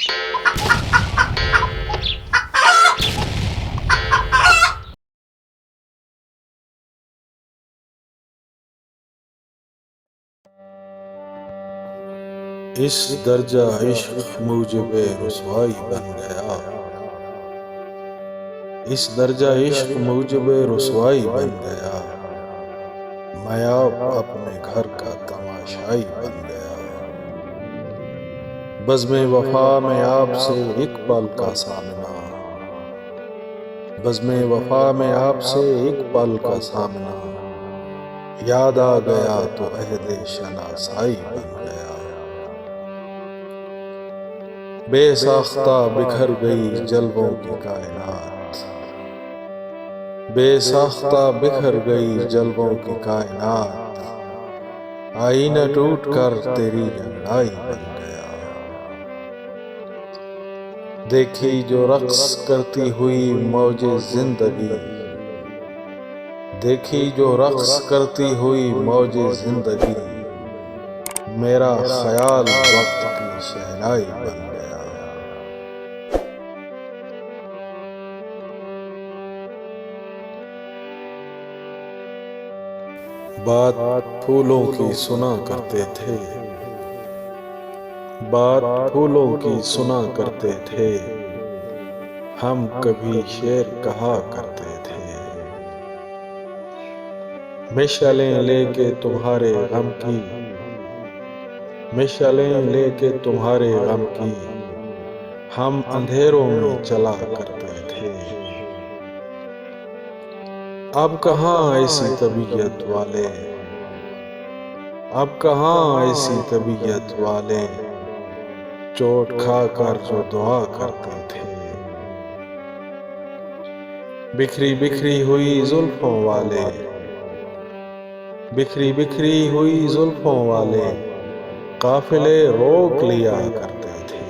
اس درجہ عشق موجب رسوائی بن گیا، اس درجہ عشق موجب رسوائی بن گیا، میں اب اپنے گھر کا تماشائی بن گیا۔ بزم وفا میں آپ سے ایک پل کا سامنا، بزم وفا میں آپ سے ایک پل کا سامنا، یاد آ گیا تو عہد شناسائی بن گیا۔ بے ساختہ بکھر گئی جلووں کی کائنات، بے ساختہ بکھر گئی جلووں کی کائنات، آئینہ ٹوٹ کر تیری انگڑائی بن گیا۔ دیکھی جو رقص کرتی ہوئی موج زندگی، دیکھی جو رقص کرتی ہوئی موج زندگی، میرا خیال وقت کی شہنائی بن گیا۔ بات پھولوں کی سنا کرتے تھے، بات پھولوں کی سنا کرتے تھے، ہم کبھی شعر کہا کرتے تھے۔ مشعلیں لے کے تمہارے غم کی، مشعلیں لے کے تمہارے غم کی، ہم اندھیروں میں چلا کرتے تھے۔ اب کہاں ایسی طبیعت والے، اب کہاں ایسی طبیعت والے، چوٹ کھا کر جو دعا کرتے تھے۔ بکھری بکھری ہوئی زلفوں والے، بکھری بکھری ہوئی زلفوں والے، قافلے روک لیا کرتے تھے۔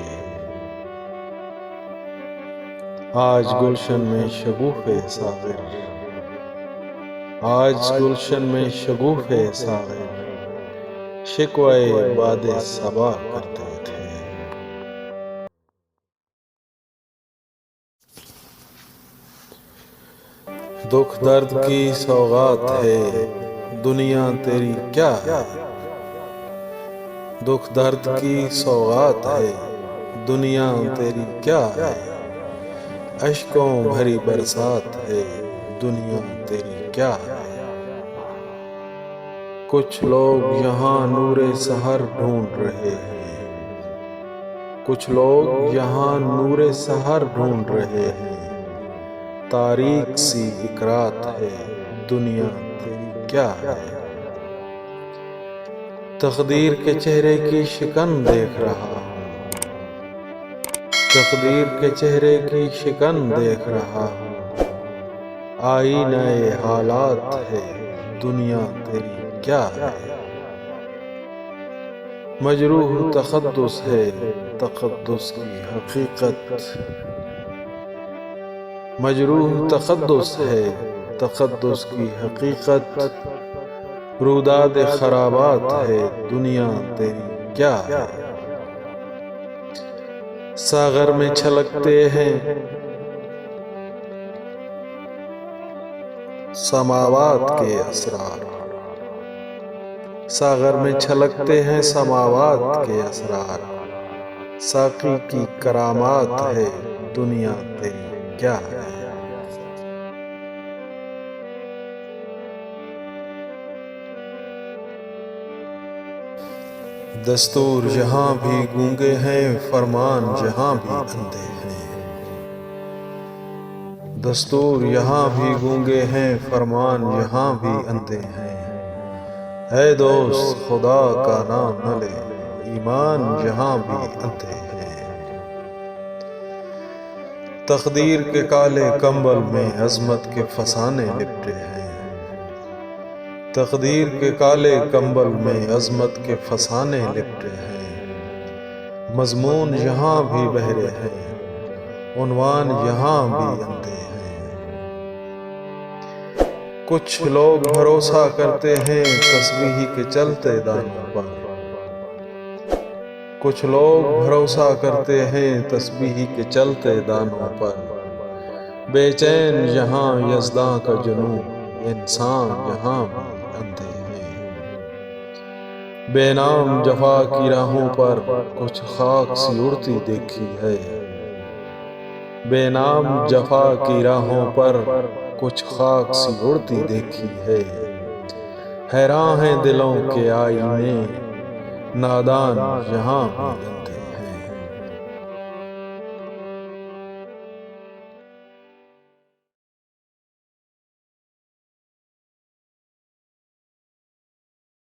آج گلشن میں شگوفے ساغر، آج گلشن میں شگوفے ساغر، شکوے باد صبا کرتے تھے۔ دکھ درد کی سوغات ہے دنیا تیری کیا ہے، دکھ درد کی سوغات ہے دنیا تیری کیا ہے، اشکوں بھری برسات ہے دنیا تیری کیا ہے۔ کچھ لوگ یہاں نور سحر ڈھونڈ رہے ہیں، کچھ لوگ یہاں نور سحر ڈھونڈ رہے ہیں، تاریک سی ایک رات ہے دنیا تیری کیا ہے۔ تقدیر کے چہرے کی شکن دیکھ رہا ہوں، تقدیر کے چہرے کی شکن دیکھ رہا ہوں، آئینہ حالات ہے دنیا تیری کیا ہے۔ مجروح تقدس ہے تقدس کی حقیقت، مجروح تقدس ہے تقدس کی حقیقت، روداد خرابات ہے دنیا تیری کیا ہے۔ ساغر میں چھلکتے ہیں سماوات کے اسرار، ساغر میں چھلکتے ہیں سماوات کے اسرار، ساقی کی کرامات ہے دنیا تیری کیا ہے۔ دستور یہاں بھی گونگے ہیں فرمان یہاں بھی اندھے ہیں، دستور یہاں بھی گونگے ہیں فرمان یہاں بھی اندھے ہیں، اے دوست خدا کا نام نہ لے ایمان یہاں بھی اندھے ہیں۔ تقدیر کے کالے کمبل میں عظمت کے فسانے لپٹے ہیں، تقدیر کے کالے کمبل میں عظمت کے فسانے لپٹے ہیں، مضمون یہاں بھی بہرے ہیں عنوان یہاں بھی اندھے ہیں۔ کچھ لوگ بھروسہ کرتے ہیں تسبیح کے چلتے دانوں پر، کچھ لوگ بھروسہ کرتے ہیں تسبیح کے چلتے دانوں پر، بے چین یہاں یزداں کا جنوں، انسان یہاں بھی اندھے ہیں۔ بے نام جفا کی راہوں پر کچھ خاک سی اڑتی دیکھی ہے، بے نام جفا کی راہوں پر کچھ خاک سی اڑتی دیکھی ہے۔ حیران ہیں دلوں کے آئینے، نادان یہاں بھی